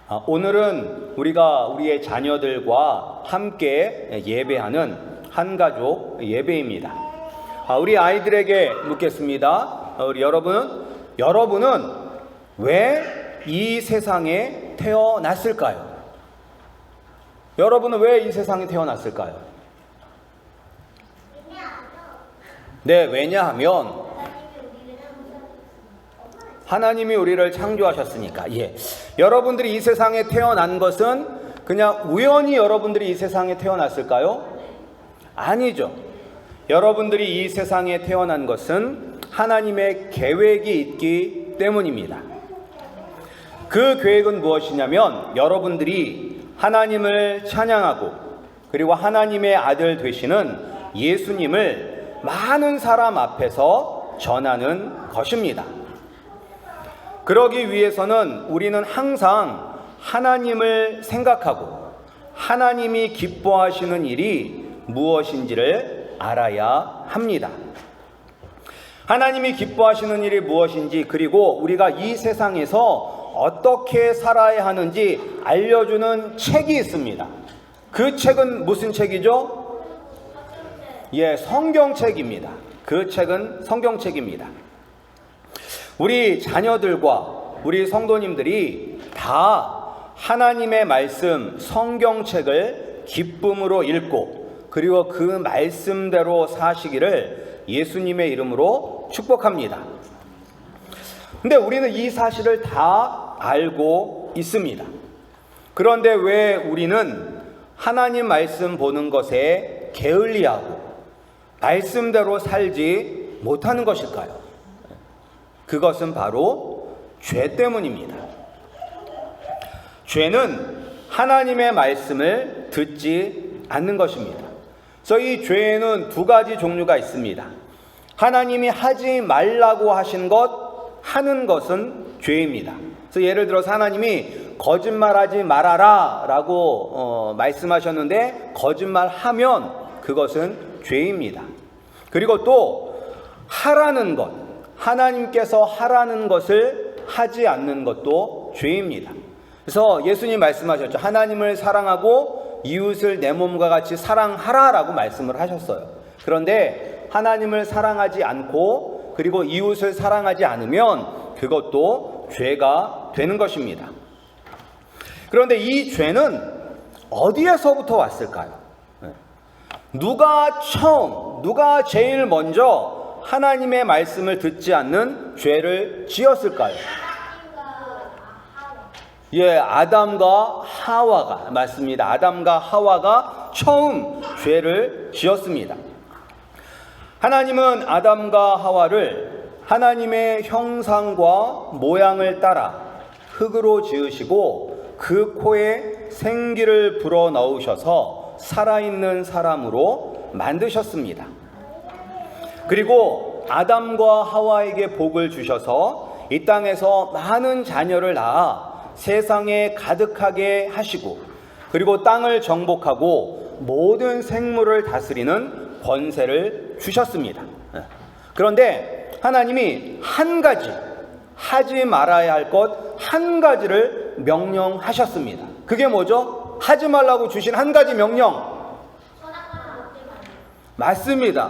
오늘은 우리가 우리의 자녀들과 함께 예배하는 한가족 예배입니다. 우리 아이들에게 묻겠습니다. 우리 여러분은 왜 이 세상에 태어났을까요? 여러분은 왜 이 세상에 태어났을까요? 네, 왜냐하면 하나님이 우리를 창조하셨으니까. 여러분들이 이 세상에 태어난 것은 그냥 우연히 여러분들이 이 세상에 태어났을까요? 아니죠. 여러분들이 이 세상에 태어난 것은 하나님의 계획이 있기 때문입니다. 그 계획은 무엇이냐면 여러분들이 하나님을 찬양하고 그리고 하나님의 아들 되시는 예수님을 많은 사람 앞에서 전하는 것입니다. 그러기 위해서는 우리는 항상 하나님을 생각하고 하나님이 기뻐하시는 일이 무엇인지를 알아야 합니다. 하나님이 기뻐하시는 일이 무엇인지, 그리고 우리가 이 세상에서 어떻게 살아야 하는지 알려주는 책이 있습니다. 그 책은 무슨 책이죠? 성경책입니다. 그 책은 성경책입니다. 우리 자녀들과 우리 성도님들이 다 하나님의 말씀 성경책을 기쁨으로 읽고 그리고 그 말씀대로 사시기를 예수님의 이름으로 축복합니다. 근데 우리는 이 사실을 다 알고 있습니다. 그런데 왜 우리는 하나님 말씀 보는 것에 게을리하고 말씀대로 살지 못하는 것일까요? 그것은 바로 죄 때문입니다. 죄는 하나님의 말씀을 듣지 않는 것입니다. 그래서 이 죄에는 두 가지 종류가 있습니다. 하나님이 하지 말라고 하신 것, 하는 것은 죄입니다. 그래서 예를 들어서 하나님이 거짓말하지 말아라 라고 말씀하셨는데 거짓말하면 그것은 죄입니다. 그리고 또 하라는 것, 하나님께서 하라는 것을 하지 않는 것도 죄입니다. 그래서 예수님 말씀하셨죠. 하나님을 사랑하고 이웃을 내 몸과 같이 사랑하라 라고 말씀을 하셨어요. 그런데 하나님을 사랑하지 않고 그리고 이웃을 사랑하지 않으면 그것도 죄가 되는 것입니다. 그런데 이 죄는 어디에서부터 왔을까요? 누가 제일 먼저 하나님의 말씀을 듣지 않는 죄를 지었을까요? 아담과 하와가, 맞습니다. 아담과 하와가 처음 죄를 지었습니다. 하나님은 아담과 하와를 하나님의 형상과 모양을 따라 흙으로 지으시고 그 코에 생기를 불어넣으셔서 살아있는 사람으로 만드셨습니다. 그리고 아담과 하와에게 복을 주셔서 이 땅에서 많은 자녀를 낳아 세상에 가득하게 하시고 그리고 땅을 정복하고 모든 생물을 다스리는 권세를 주셨습니다. 그런데 하나님이 한 가지, 하지 말아야 할 것 한 가지를 명령하셨습니다. 그게 뭐죠? 하지 말라고 주신 한 가지 명령. 맞습니다.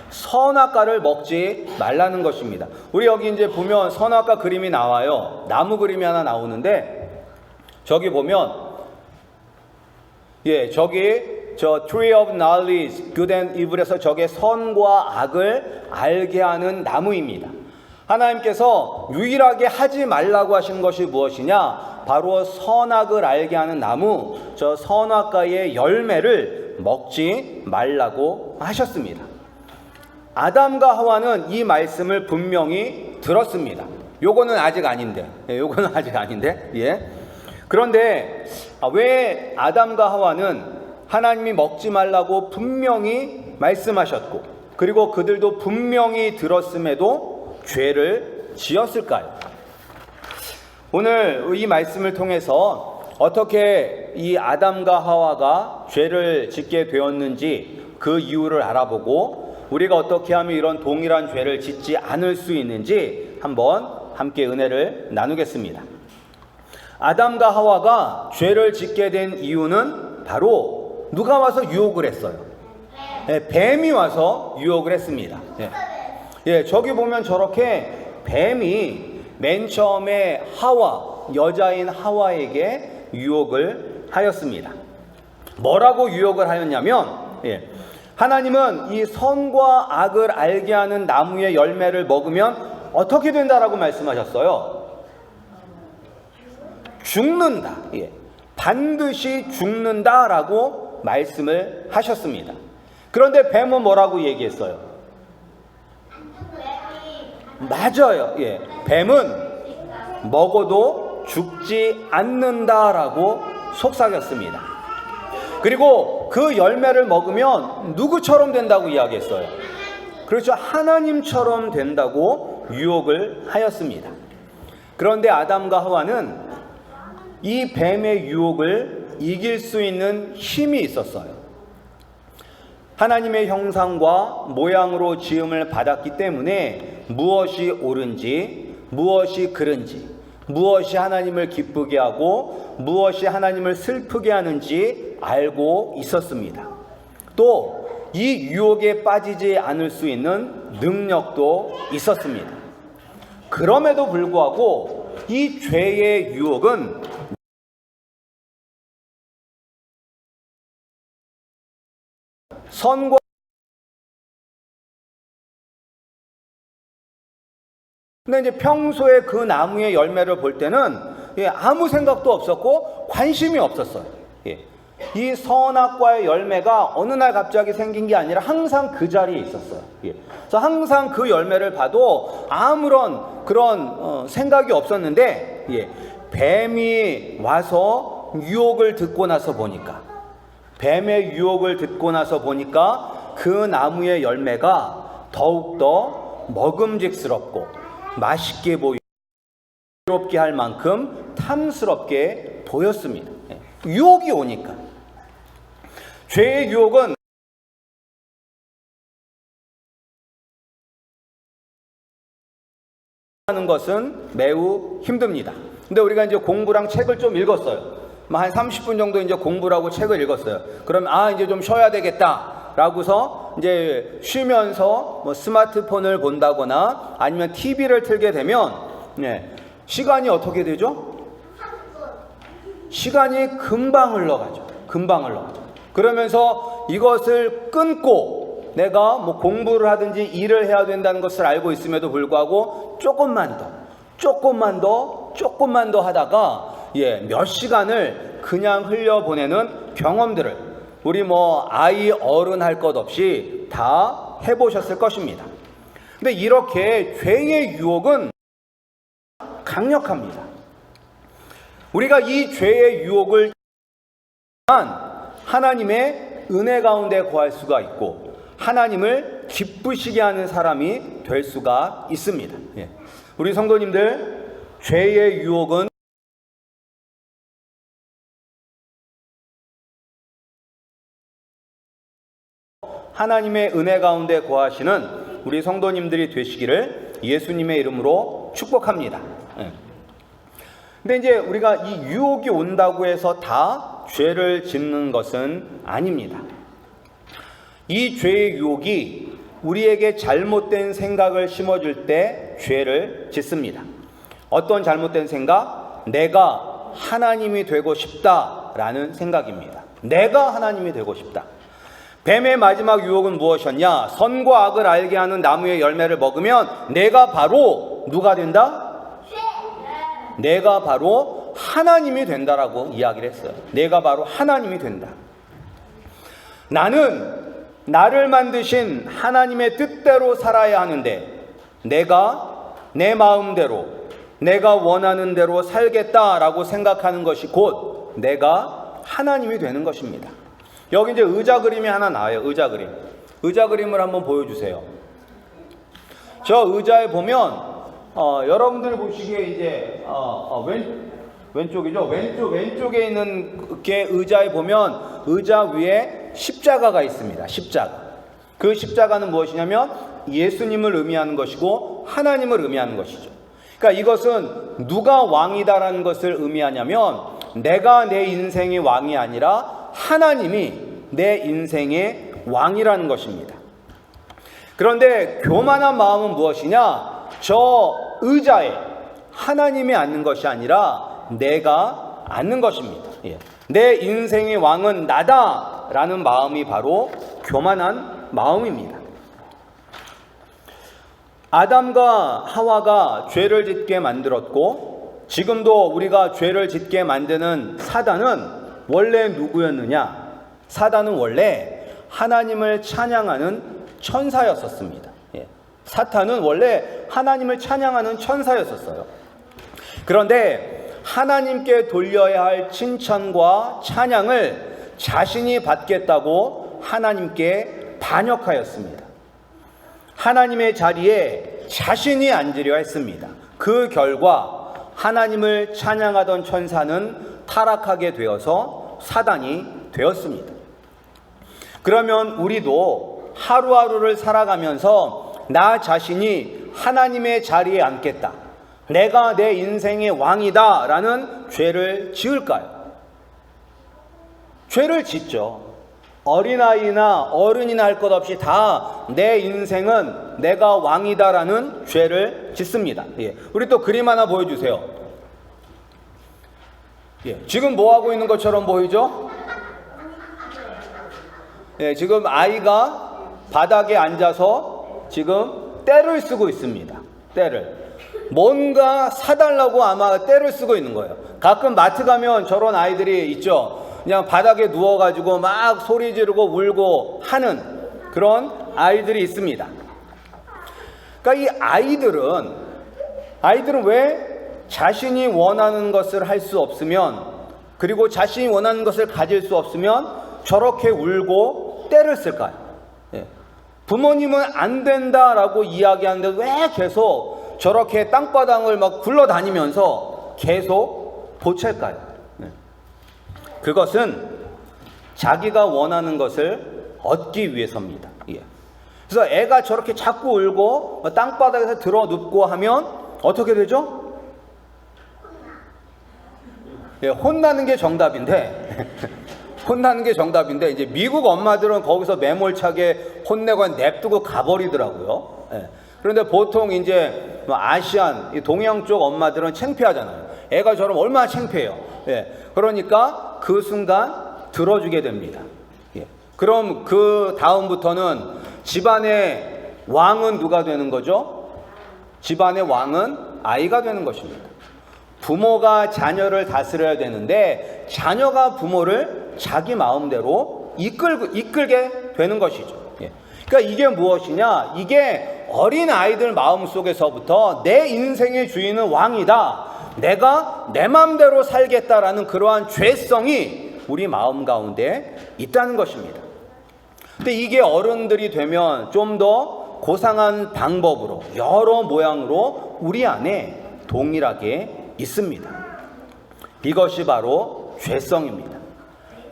선악과를 먹지 말라는 것입니다. 우리 여기 이제 보면 선악과 그림이 나와요. 나무 그림이 하나 나오는데 저기 보면 저기 저 Tree of Knowledge, Good and Evil에서 저게 선과 악을 알게 하는 나무입니다. 하나님께서 유일하게 하지 말라고 하신 것이 무엇이냐? 바로 선악을 알게 하는 나무, 저 선악과의 열매를 먹지 말라고 하셨습니다. 아담과 하와는 이 말씀을 분명히 들었습니다. 요거는 아직 아닌데. 그런데 왜 아담과 하와는 하나님이 먹지 말라고 분명히 말씀하셨고 그리고 그들도 분명히 들었음에도 죄를 지었을까요? 오늘 이 말씀을 통해서 어떻게 이 아담과 하와가 죄를 짓게 되었는지 그 이유를 알아보고 우리가 어떻게 하면 이런 동일한 죄를 짓지 않을 수 있는지 한번 함께 은혜를 나누겠습니다. 아담과 하와가 죄를 짓게 된 이유는 바로 누가 와서 유혹을 했어요? 뱀이 와서 유혹을 했습니다. 저기 보면 저렇게 뱀이 맨 처음에 여자인 하와에게 유혹을 하였습니다. 뭐라고 유혹을 하였냐면, 하나님은 이 선과 악을 알게 하는 나무의 열매를 먹으면 어떻게 된다라고 말씀하셨어요? 죽는다. 반드시 죽는다라고 말씀을 하셨습니다. 그런데 뱀은 뭐라고 얘기했어요? 맞아요. 뱀은 먹어도 죽지 않는다라고 속삭였습니다. 그리고 그 열매를 먹으면 누구처럼 된다고 이야기했어요? 그렇죠. 하나님처럼 된다고 유혹을 하였습니다. 그런데 아담과 하와는 이 뱀의 유혹을 이길 수 있는 힘이 있었어요. 하나님의 형상과 모양으로 지음을 받았기 때문에 무엇이 옳은지, 무엇이 그른지, 무엇이 하나님을 기쁘게 하고 무엇이 하나님을 슬프게 하는지 알고 있었습니다. 또 이 유혹에 빠지지 않을 수 있는 능력도 있었습니다. 그럼에도 불구하고 이 죄의 유혹은 선과 근데 이제 평소에 그 나무의 열매를 볼 때는 아무 생각도 없었고 관심이 없었어요. 이 선악과의 열매가 어느 날 갑자기 생긴 게 아니라 항상 그 자리에 있었어요. 그래서 항상 그 열매를 봐도 아무런 그런 생각이 없었는데 뱀이 와서 유혹을 듣고 나서 보니까 뱀의 유혹을 듣고 나서 보니까 그 나무의 열매가 더욱더 먹음직스럽고 맛있게 보이고 괴롭게 할 만큼 탐스럽게 보였습니다. 유혹이 오니까. 죄의 유혹은 하는 것은 매우 힘듭니다. 근데 우리가 이제 공부랑 책을 좀 읽었어요. 한 30분 정도 이제 공부를 하고 책을 읽었어요. 그러면 이제 좀 쉬어야 되겠다 라고서 이제 쉬면서 뭐 스마트폰을 본다거나 아니면 TV를 틀게 되면 시간이 어떻게 되죠? 시간이 금방 흘러가죠. 그러면서 이것을 끊고 내가 뭐 공부를 하든지 일을 해야 된다는 것을 알고 있음에도 불구하고 조금만 더 하다가 몇 시간을 그냥 흘려보내는 경험들을 우리 뭐 아이 어른 할 것 없이 다 해보셨을 것입니다. 근데 이렇게 죄의 유혹은 강력합니다. 우리가 이 죄의 유혹을 하나님의 은혜 가운데 거할 수가 있고 하나님을 기쁘시게 하는 사람이 될 수가 있습니다. 우리 성도님들, 죄의 유혹은 하나님의 은혜 가운데 거하시는 우리 성도님들이 되시기를 예수님의 이름으로 축복합니다. 근데 이제 우리가 이 유혹이 온다고 해서 다 죄를 짓는 것은 아닙니다. 이 죄의 유혹이 우리에게 잘못된 생각을 심어줄 때 죄를 짓습니다. 어떤 잘못된 생각? 내가 하나님이 되고 싶다라는 생각입니다. 내가 하나님이 되고 싶다. 뱀의 마지막 유혹은 무엇이었냐? 선과 악을 알게 하는 나무의 열매를 먹으면 내가 바로 누가 된다? 내가 바로 하나님이 된다라고 이야기를 했어요. 내가 바로 하나님이 된다. 나는 나를 만드신 하나님의 뜻대로 살아야 하는데 내가 내 마음대로 내가 원하는 대로 살겠다라고 생각하는 것이 곧 내가 하나님이 되는 것입니다. 여기 이제 의자 그림이 하나 나와요. 의자 그림을 한번 보여주세요. 저 의자에 보면 여러분들 보시기에 이제 왼쪽이죠. 왼쪽에 있는 게 의자에 보면 의자 위에 십자가가 있습니다. 십자가. 그 십자가는 무엇이냐면 예수님을 의미하는 것이고 하나님을 의미하는 것이죠. 그러니까 이것은 누가 왕이다라는 것을 의미하냐면 내가 내 인생의 왕이 아니라 하나님이 내 인생의 왕이라는 것입니다. 그런데 교만한 마음은 무엇이냐? 저 의자에 하나님이 앉는 것이 아니라 내가 앉는 것입니다. 내 인생의 왕은 나다라는 마음이 바로 교만한 마음입니다. 아담과 하와가 죄를 짓게 만들었고 지금도 우리가 죄를 짓게 만드는 사단은 원래 누구였느냐? 사단은 원래 하나님을 찬양하는 천사였었습니다. 사탄은 원래 하나님을 찬양하는 천사였었어요. 그런데 하나님께 돌려야 할 칭찬과 찬양을 자신이 받겠다고 하나님께 반역하였습니다. 하나님의 자리에 자신이 앉으려 했습니다. 그 결과 하나님을 찬양하던 천사는 타락하게 되어서 사단이 되었습니다. 그러면 우리도 하루하루를 살아가면서 나 자신이 하나님의 자리에 앉겠다, 내가 내 인생의 왕이다 라는 죄를 지을까요? 죄를 짓죠. 어린아이나 어른이나 할 것 없이 다 내 인생은 내가 왕이다라는 죄를 짓습니다. 우리 또 그림 하나 보여주세요. 지금 뭐 하고 있는 것처럼 보이죠? 지금 아이가 바닥에 앉아서 지금 떼를 쓰고 있습니다. 떼를. 뭔가 사달라고 아마 떼를 쓰고 있는 거예요. 가끔 마트 가면 저런 아이들이 있죠. 그냥 바닥에 누워가지고 막 소리 지르고 울고 하는 그런 아이들이 있습니다. 그러니까 이 아이들은 왜 자신이 원하는 것을 할 수 없으면, 그리고 자신이 원하는 것을 가질 수 없으면 저렇게 울고 떼를 쓸까요? 부모님은 안 된다라고 이야기하는데 왜 계속 저렇게 땅바닥을 막 굴러다니면서 계속 보챌까요? 그것은 자기가 원하는 것을 얻기 위해서입니다. 그래서 애가 저렇게 자꾸 울고 땅바닥에서 들어 눕고 하면 어떻게 되죠? 혼나는 게 정답인데 혼나는 게 정답인데 이제 미국 엄마들은 거기서 매몰차게 혼내고 냅두고 가버리더라고요. 그런데 보통 이제 아시안, 동양 쪽 엄마들은 창피하잖아요. 애가 저러면 얼마나 창피해요. 그러니까 그 순간 들어주게 됩니다. 그럼 그 다음부터는 집안의 왕은 누가 되는 거죠? 집안의 왕은 아이가 되는 것입니다. 부모가 자녀를 다스려야 되는데 자녀가 부모를 자기 마음대로 이끌게 되는 것이죠. 그러니까 이게 무엇이냐? 이게 어린 아이들 마음속에서부터 내 인생의 주인은 왕이다, 내가 내 마음대로 살겠다라는 그러한 죄성이 우리 마음 가운데 있다는 것입니다. 근데 이게 어른들이 되면 좀 더 고상한 방법으로 여러 모양으로 우리 안에 동일하게 있습니다. 이것이 바로 죄성입니다.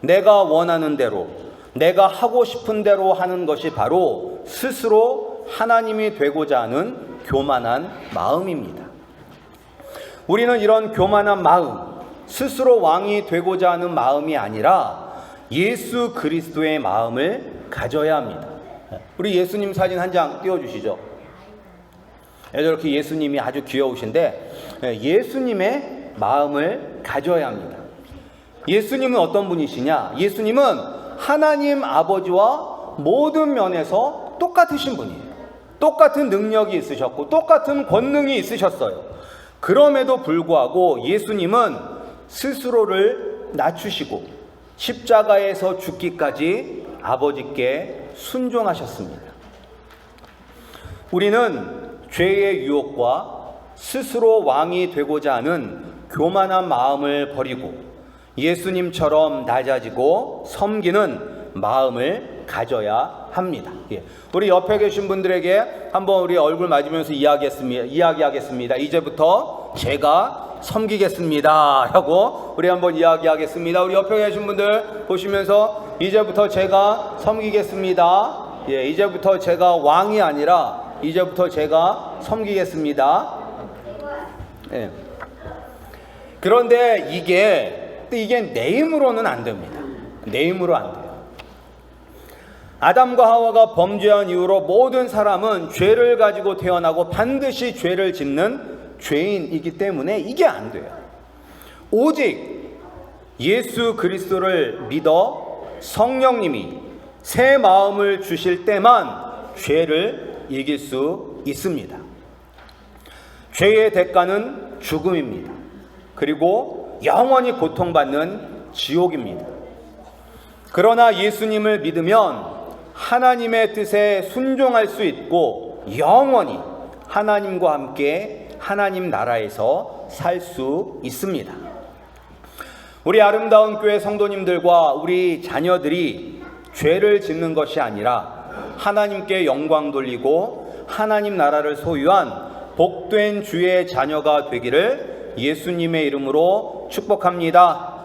내가 원하는 대로, 내가 하고 싶은 대로 하는 것이 바로 스스로 하나님이 되고자 하는 교만한 마음입니다. 우리는 이런 교만한 마음, 스스로 왕이 되고자 하는 마음이 아니라 예수 그리스도의 마음을 가져야 합니다. 우리 예수님 사진 한 장 띄워주시죠. 이렇게 예수님이 아주 귀여우신데 예수님의 마음을 가져야 합니다. 예수님은 어떤 분이시냐? 예수님은 하나님 아버지와 모든 면에서 똑같으신 분이에요. 똑같은 능력이 있으셨고 똑같은 권능이 있으셨어요. 그럼에도 불구하고 예수님은 스스로를 낮추시고 십자가에서 죽기까지 아버지께 순종하셨습니다. 우리는 죄의 유혹과 스스로 왕이 되고자 하는 교만한 마음을 버리고 예수님처럼 낮아지고 섬기는 마음을 가져야 합니다. 우리 옆에 계신 분들에게 한번 우리 얼굴 맞으면서 이야기하겠습니다. 이제부터 제가 섬기겠습니다 하고 우리 한번 이야기하겠습니다. 우리 옆에 계신 분들 보시면서 이제부터 제가 섬기겠습니다. 이제부터 제가 왕이 아니라 이제부터 제가 섬기겠습니다. 예. 그런데 이게 내 힘으로는 안 됩니다. 내 힘으로 안 돼요. 아담과 하와가 범죄한 이후로 모든 사람은 죄를 가지고 태어나고 반드시 죄를 짓는 죄인이기 때문에 이게 안 돼요. 오직 예수 그리스도를 믿어 성령님이 새 마음을 주실 때만 죄를 이길 수 있습니다. 죄의 대가는 죽음입니다. 그리고 영원히 고통받는 지옥입니다. 그러나 예수님을 믿으면 하나님의 뜻에 순종할 수 있고 영원히 하나님과 함께 하나님 나라에서 살 수 있습니다. 우리 아름다운 교회 성도님들과 우리 자녀들이 죄를 짓는 것이 아니라 하나님께 영광 돌리고 하나님 나라를 소유한 복된 주의 자녀가 되기를 예수님의 이름으로 축복합니다.